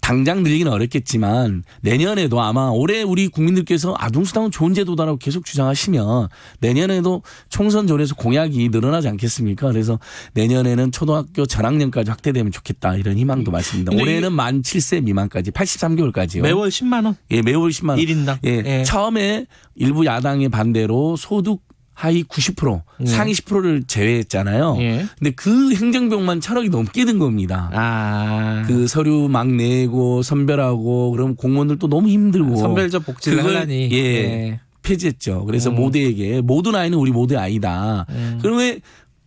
당장 늘리기는 어렵겠지만 내년에도 아마 올해 우리 국민들께서 아동수당은 좋은 제도다라고 계속 주장하시면 내년에도 총선 전에서 공약이 늘어나지 않겠습니까? 그래서 내년에는 초등학교 전학년까지 확대되면 좋겠다 이런 희망도 말씀드립니다. 올해는 만 7세 미만까지 83개월까지요. 매월 10만 원? 예, 매월 10만 원. 1인당. 예, 예. 처음에 일부 야당의 반대로 소득 하위 90% 상위 10%를 제외했잖아요. 예. 근데 그 행정비용만 1,000억이 넘게 든 겁니다. 아. 그 서류 막 내고 선별하고 그럼 공무원들도 너무 힘들고 선별적 복지를 그걸, 하려니. 예. 예. 폐지했죠. 그래서 모두에게 모든 아이는 우리 모두의 아이다. 그럼 왜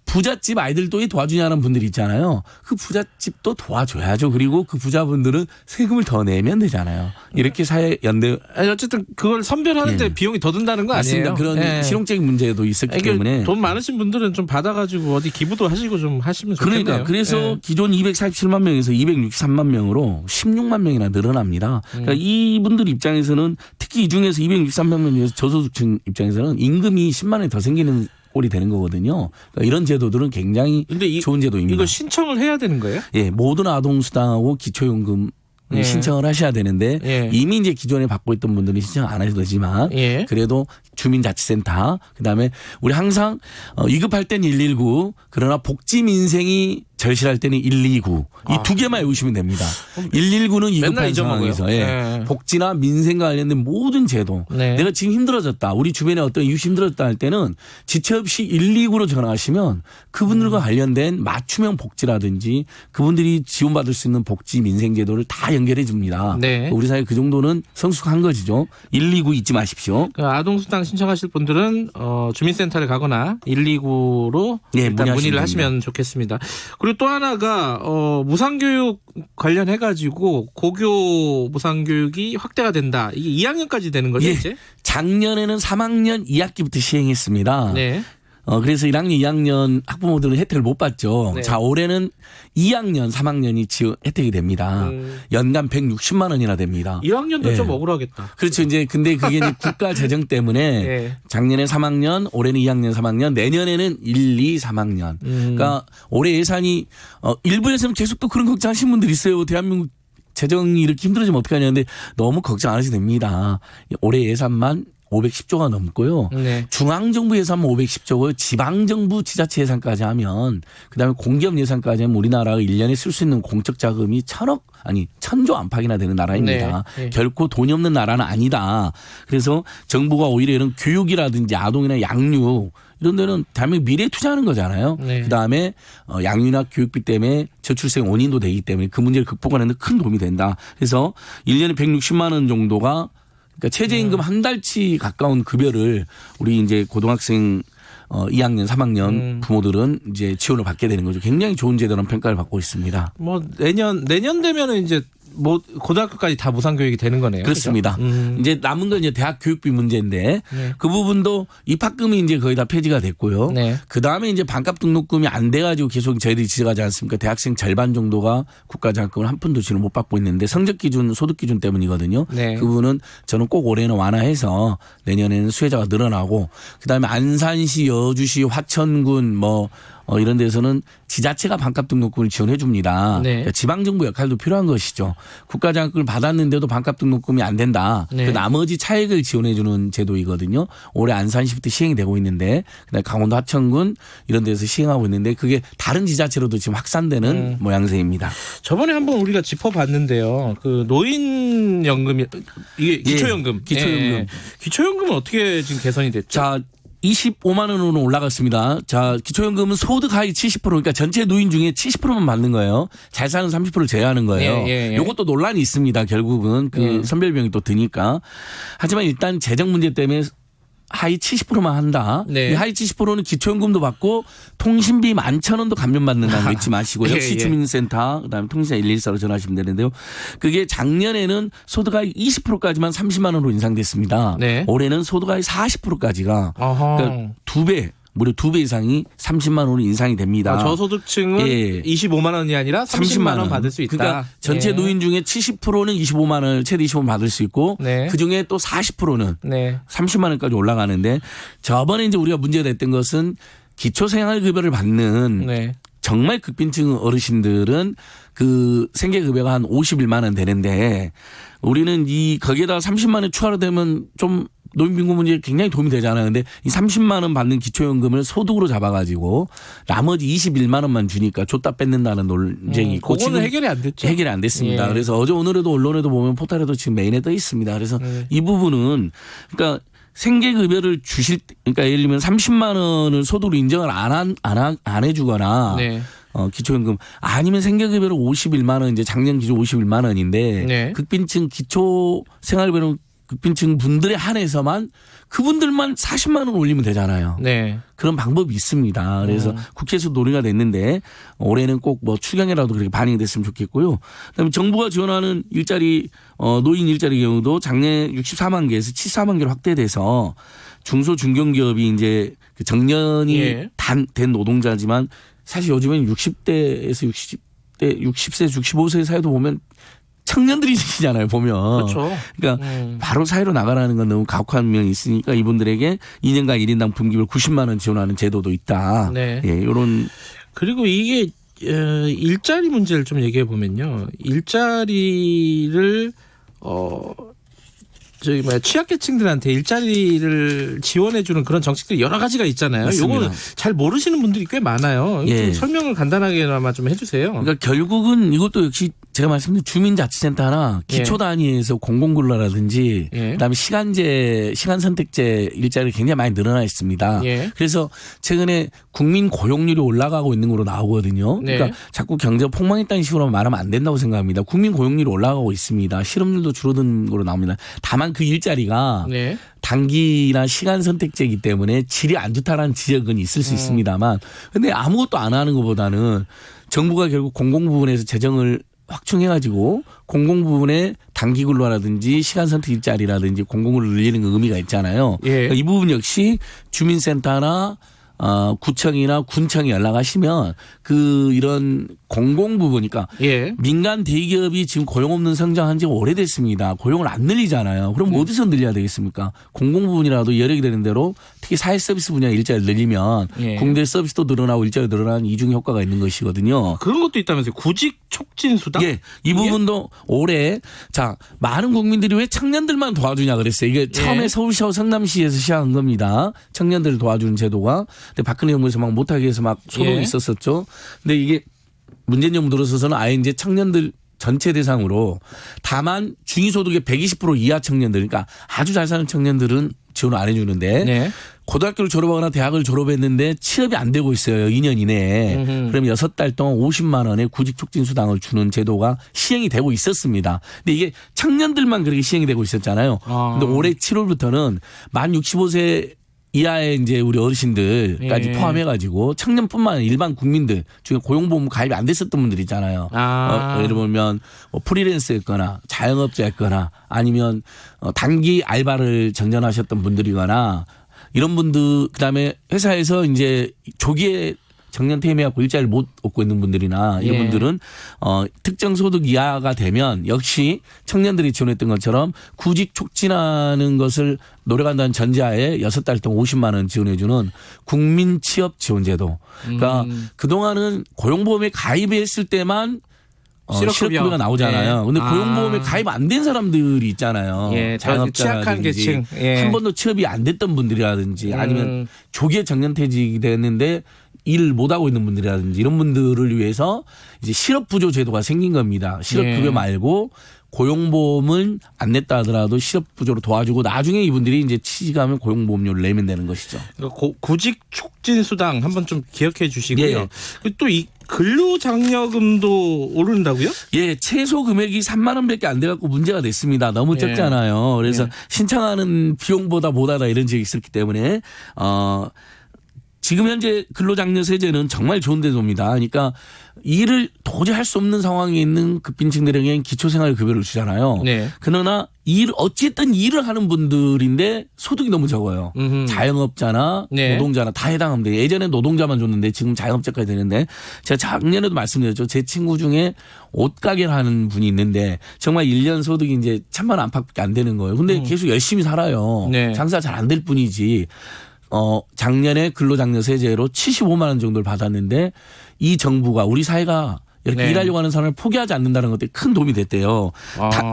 부잣집 아이들도 왜 도와주냐는 분들이 있잖아요. 그 부잣집도 도와줘야죠. 그리고 그 부자분들은 세금을 더 내면 되잖아요. 이렇게 사회 연대. 어쨌든 그걸 선별하는데 예. 비용이 더 든다는 거 아니에요? 맞습니다. 그런 예. 실용적인 문제도 있었기 때문에. 돈 많으신 분들은 좀 받아가지고 어디 기부도 하시고 좀 하시면 좋겠네요. 그러니까 그래서 예. 기존 247만 명에서 263만 명으로 16만 명이나 늘어납니다. 그러니까 이분들 입장에서는 특히 이 중에서 263만 명에서 저소득층 입장에서는 임금이 10만 원이 더 생기는 꼴이 되는 거거든요. 그러니까 이런 제도들은 굉장히 근데 좋은 제도입니다. 이거 신청을 해야 되는 거예요? 예, 모든 아동수당하고 기초연금 예. 신청을 하셔야 되는데 예. 이미 이제 기존에 받고 있던 분들은 신청 안 하셔도 되지만 예. 그래도 주민자치센터 그다음에 우리 항상 위급할 때는 119 그러나 복지 민생이 절실할 때는 129 이 두 개만 외우시면 됩니다. 119는 맨날 위급한 잊어먹어요. 상황에서 예. 예. 복지나 민생과 관련된 모든 제도 네. 내가 지금 힘들어졌다. 우리 주변에 어떤 이웃이 힘들어졌다 할 때는 지체 없이 129로 전화하시면 그분들과 관련된 맞춤형 복지라든지 그분들이 지원받을 수 있는 복지 민생 제도를 다 연결해 줍니다. 네. 우리 사회 그 정도는 성숙한 것이죠. 129 잊지 마십시오. 그 아동수당 신청하실 분들은 주민센터를 가거나 129로 예, 일단 문의를 문의하시면 하시면 좋겠습니다. 그리고 또 하나가 무상교육 관련해 가지고 고교 무상교육이 확대가 된다. 이게 2학년까지 되는 거죠, 예. 이제? 작년에는 3학년 2학기부터 시행했습니다. 네. 그래서 1학년, 2학년 학부모들은 혜택을 못 받죠. 네. 자, 올해는 2학년, 3학년이 지원 혜택이 됩니다. 연간 160만 원이나 됩니다. 1학년도 예. 좀 억울하겠다. 그렇죠. 이제 근데 그게 이제 국가 재정 때문에 예. 작년에 3학년, 올해는 2학년, 3학년, 내년에는 1, 2, 3학년. 그러니까 올해 예산이 일부에서는 계속 또 그런 걱정하시는 분들이 있어요. 대한민국 재정이 이렇게 힘들어지면 어떡하냐는데 너무 걱정 안 하셔도 됩니다. 올해 예산만 510조가 넘고요. 네. 중앙정부 예산만 510조고 지방정부 지자체 예산까지 하면 그다음에 공기업 예산까지 하면 우리나라가 1년에 쓸 수 있는 공적 자금이 1,000조 안팎이나 되는 나라입니다. 네. 네. 결코 돈이 없는 나라는 아니다. 그래서 정부가 오히려 이런 교육이라든지 아동이나 양육 이런 데는 대한민국 미래에 투자하는 거잖아요. 네. 그다음에 양육이나 교육비 때문에 저출생 원인도 되기 때문에 그 문제를 극복하는 데 큰 도움이 된다. 그래서 1년에 160만 원 정도가 그러니까 최저임금 한 달치 가까운 급여를 우리 이제 고등학생 2학년, 3학년 부모들은 이제 지원을 받게 되는 거죠. 굉장히 좋은 제도라는 평가를 받고 있습니다. 뭐 내년 되면은 이제 뭐 고등학교까지 다 무상교육이 되는 거네요. 그렇습니다. 그렇죠? 이제 남은 건 이제 대학 교육비 문제인데 네. 그 부분도 입학금이 이제 거의 다 폐지가 됐고요. 네. 그 다음에 이제 반값 등록금이 안 돼가지고 계속 저희들이 지적하지 않습니까? 대학생 절반 정도가 국가장학금을 한 푼도 지금 못 받고 있는데 성적 기준, 소득 기준 때문이거든요. 네. 그 부분은 저는 꼭 올해는 완화해서 내년에는 수혜자가 늘어나고 그 다음에 안산시, 여주시, 화천군 이런 데서는 지자체가 반값 등록금을 지원해 줍니다. 네. 그러니까 지방정부 역할도 필요한 것이죠. 국가장학금을 받았는데도 반값 등록금이 안 된다. 네. 그 나머지 차액을 지원해 주는 제도이거든요. 올해 안산시부터 시행이 되고 있는데 그다음에 강원도 하천군 이런 데서 시행하고 있는데 그게 다른 지자체로도 지금 확산되는 모양새입니다. 저번에 한번 우리가 짚어봤는데요. 그 노인연금이 이게 기초연금. 기초연금. 기초연금은 어떻게 지금 개선이 됐죠? 자, 25만 원으로 올라갔습니다. 자, 기초연금은 소득 하위 70% 그러니까 전체 노인 중에 70%만 받는 거예요. 잘 사는 30%를 제외하는 거예요. 예. 이것도 논란이 있습니다. 결국은 그 선별비용이 또 드니까. 하지만 일단 재정 문제 때문에 하위 70%만 한다. 네. 이 하위 70%는 기초연금도 받고 통신비 11,000원도 감면받는다는 거 잊지 마시고 예, 역시 예. 주민센터 그다음에 통신사 114로 전화하시면 되는데요. 그게 작년에는 소득 하위 20%까지만 30만 원으로 인상됐습니다. 네. 올해는 소득 하위 40%까지가 어허. 그러니까 무려 2배 이상이 30만 원으로 인상이 됩니다. 저소득층은 예. 25만 원이 아니라 30만 원 받을 수 있다. 그러니까 전체 예. 노인 중에 70%는 25만 원을 최대 25만 원 받을 수 있고 네. 그중에 또 40%는 네. 30만 원까지 올라가는데 저번에 이제 우리가 문제가 됐던 것은 기초생활급여를 받는 네. 정말 극빈층 어르신들은 그 생계급여가 한 51만 원 되는데 우리는 거기에다가 30만 원 추가로 되면 좀 노인빈곤 문제에 굉장히 도움이 되잖아요. 근데 이 30만 원 받는 기초연금을 소득으로 잡아가지고 나머지 21만 원만 주니까 줬다 뺏는다는 논쟁이 있고 그거는 해결이 안 됐죠. 해결이 안 됐습니다. 예. 그래서 어제 오늘에도 언론에도 보면 포털에도 지금 메인에 떠 있습니다. 그래서 이 부분은 그러니까 생계급여를 주실 그러니까 예를 들면 30만 원을 소득으로 인정을 안 해주거나 네. 기초연금 아니면 생계급여를 51만 원 이제 작년 기준 51만 원인데 네. 극빈층 기초생활비는 극빈층 분들에 한해서만 그분들만 40만 원 올리면 되잖아요. 네. 그런 방법이 있습니다. 그래서 국회에서 논의가 됐는데 올해는 꼭 뭐 추경이라도 그렇게 반영이 됐으면 좋겠고요. 그다음에 정부가 지원하는 일자리 노인 일자리 경우도 작년 64만 개에서 74만 개로 확대돼서 중소 중견기업이 이제 그 정년이 예. 된 노동자지만 사실 요즘엔 60대에서 60세 65세 사이도 보면 청년들이 계시잖아요, 보면. 그렇죠. 그러니까 바로 사회로 나가라는 건 너무 가혹한 면이 있으니까 이분들에게 2년간 1인당 분기별 90만 원 지원하는 제도도 있다. 네. 예, 이런. 그리고 이게 일자리 문제를 좀 얘기해 보면요. 일자리를 저기 취약계층들한테 일자리를 지원해주는 그런 정책들이 여러 가지가 있잖아요. 맞습니다. 요거는 잘 모르시는 분들이 꽤 많아요. 예. 좀 설명을 간단하게나마 좀 해주세요. 그러니까 결국은 이것도 역시 제가 말씀드린 주민자치센터 하나 기초 단위에서 공공근로라든지 예. 그다음에 시간 선택제 일자리 굉장히 많이 늘어나 있습니다. 예. 그래서 최근에 국민 고용률이 올라가고 있는 거로 나오거든요. 네. 그러니까 자꾸 경제가 폭망했다는 식으로 말하면 안 된다고 생각합니다. 국민 고용률이 올라가고 있습니다. 실업률도 줄어든 거로 나옵니다. 다만 그 일자리가 네. 단기나 시간 선택제이기 때문에 질이 안 좋다라는 지적은 있을 수 있습니다만 근데 아무것도 안 하는 것보다는 정부가 결국 공공 부분에서 재정을 확충해가지고 공공 부분에 단기 근로라든지 시간 선택 일자리라든지 공공을 늘리는 의미가 있잖아요. 예. 그러니까 이 부분 역시 주민센터나 구청이나 군청에 연락하시면 이런 공공 부분이니까 예. 민간 대기업이 지금 고용 없는 성장한 지 오래됐습니다. 고용을 안 늘리잖아요. 그럼 어디서 늘려야 되겠습니까? 공공 부분이라도 여력이 되는 대로 특히 사회 서비스 분야 일자리를 늘리면 예. 공대 서비스도 늘어나고 일자리 늘어나는 이중 효과가 있는 것이거든요. 그런 것도 있다면서요. 구직 촉진 수당? 예, 이 부분도 올해 많은 국민들이 왜 청년들만 도와주냐 그랬어요. 이게 처음에 서울시하고 성남시에서 시작한 겁니다. 청년들을 도와주는 제도가. 근데 박근혜 정부에서 막 못하게 해서 막 소동이 있었었죠. 근데 이게 문재인 정부 들어서서는 아예 이제 청년들 전체 대상으로 다만 중위소득의 120% 이하 청년들 그러니까 아주 잘 사는 청년들은 지원을 안 해주는데 네. 고등학교를 졸업하거나 대학을 졸업했는데 취업이 안 되고 있어요. 2년 이내에. 그럼 6달 동안 50만 원의 구직 촉진 수당을 주는 제도가 시행이 되고 있었습니다. 근데 이게 청년들만 그렇게 시행이 되고 있었잖아요. 근데 올해 7월부터는 만 65세 이하의 이제 우리 어르신들까지 포함해가지고 청년뿐만 아니라 일반 국민들 중에 고용보험 가입이 안 됐었던 분들 있잖아요. 예를 들면 뭐 프리랜서였거나 자영업자였거나 아니면 단기 알바를 정전하셨던 분들이거나 이런 분들 그다음에 회사에서 이제 조기에 정년 퇴임해갖고 일자리를 못 얻고 있는 분들이나 이런 분들은 특정 소득 이하가 되면 역시 청년들이 지원했던 것처럼 구직 촉진하는 것을 노력한다는 전제하에 6달 동안 50만 원 지원해주는 국민 취업 지원 제도. 그러니까 그동안은 고용보험에 가입했을 때만 실업급여가 나오잖아요. 그런데 고용보험에 가입 안 된 사람들이 있잖아요. 예, 취약한 계층. 한 번도 취업이 안 됐던 분들이라든지 아니면 조기에 정년퇴직이 됐는데 일을 못하고 있는 분들이라든지 이런 분들을 위해서 이제 실업부조 제도가 생긴 겁니다. 실업급여 말고 고용보험을 안 냈다 하더라도 실업부조로 도와주고 나중에 이분들이 이제 취직하면 고용보험료를 내면 되는 것이죠. 구직 촉진 수당 한번 좀 기억해 주시고요. 또 이 근로장려금도 오른다고요? 예, 최소 금액이 3만 원밖에 안 돼갖고 문제가 됐습니다. 너무 적잖아요. 그래서 신청하는 비용보다 못하다 이런 지적이 있었기 때문에 지금 현재 근로장려세제는 정말 좋은 제도입니다. 그러니까 일을 도저히 할 수 없는 상황에 있는 극빈층들에게는 기초생활급여를 주잖아요. 그러나 어쨌든 일을 하는 분들인데 소득이 너무 적어요. 자영업자나 노동자나 다 해당하면 돼요. 예전에 노동자만 줬는데 지금 자영업자까지 되는데 제가 작년에도 말씀드렸죠. 제 친구 중에 옷가게를 하는 분이 있는데 정말 1년 소득이 이제 1,000만 원 안팎밖에 안 되는 거예요. 근데 계속 열심히 살아요. 장사가 잘 안 될 뿐이지. 작년에 근로장려세제로 75만 원 정도를 받았는데 이 정부가 우리 사회가 이렇게 네. 일하려고 하는 사람을 포기하지 않는다는 것들이 큰 도움이 됐대요.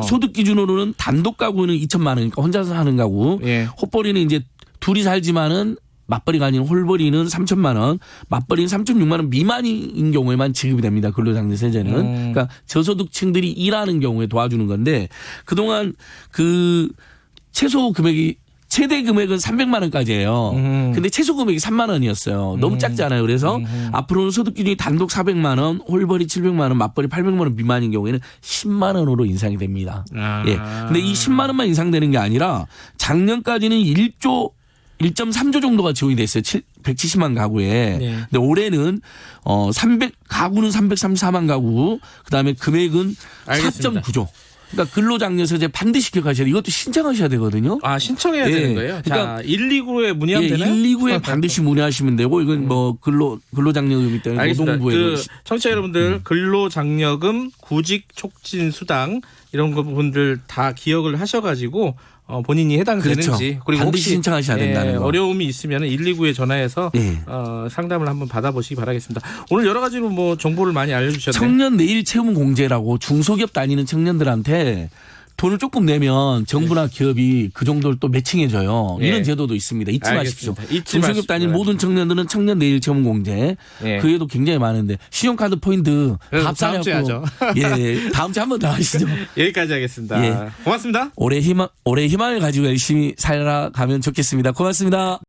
소득 기준으로는 단독 가구는 2천만 원, 그러니까 혼자서 사는 가구. 예. 헛벌이는 이제 둘이 살지만은 맞벌이가 아닌 홀벌이는 3천만 원, 맞벌이는 3.6만 원 미만인 경우에만 지급이 됩니다. 근로장려세제는. 그러니까 저소득층들이 일하는 경우에 도와주는 건데 그동안 그 최소 금액이 최대 금액은 300만 원까지예요. 근데 최소 금액이 3만 원이었어요. 너무 작지 않아요. 그래서 앞으로는 소득 기준이 단독 400만 원, 홀벌이 700만 원, 맞벌이 800만 원 미만인 경우에는 10만 원으로 인상이 됩니다. 예. 근데 이 10만 원만 인상되는 게 아니라 작년까지는 1.3조 정도가 지원이 됐어요. 170만 가구에. 네. 근데 올해는 300가구는 334만 가구. 그다음에 금액은 알겠습니다. 4.9조. 그러니까 근로장려세제 반드시 기억하셔야 돼요. 이것도 신청하셔야 되거든요. 아, 신청해야 예. 되는 거예요? 그러니까 자, 129에 문의하면 되나요? 129에 반드시 문의하시면 되고 이건 뭐 근로장려금이 때문에 알겠습니다. 노동부에 그 청취자 여러분들 근로장려금, 구직 촉진 수당 이런 부분들 다 기억을 하셔가지고 본인이 해당되는지 그렇죠. 그리고 반드시 혹시 신청하셔야 된다는 거. 어려움이 있으면 129에 전화해서 예. 상담을 한번 받아보시기 바라겠습니다. 오늘 여러 가지로 뭐 정보를 많이 알려주셨네요. 청년 내일 채용 공제라고 중소기업 다니는 청년들한테 돈을 조금 내면 정부나 기업이 그 정도를 또 매칭해줘요. 예. 이런 제도도 있습니다. 잊지 마십시오. 알겠습니다. 잊지 중소기업 마십시오. 다니는 모든 청년들은 청년 내일 채용 공제. 예. 그 외에도 굉장히 많은데 신용카드 포인트 그래서 다음 주에 하죠. 예, 다음 주에 한 번 더 하시죠. 여기까지 하겠습니다. 예. 고맙습니다. 올해 희망을 가지고 열심히 살아가면 좋겠습니다. 고맙습니다.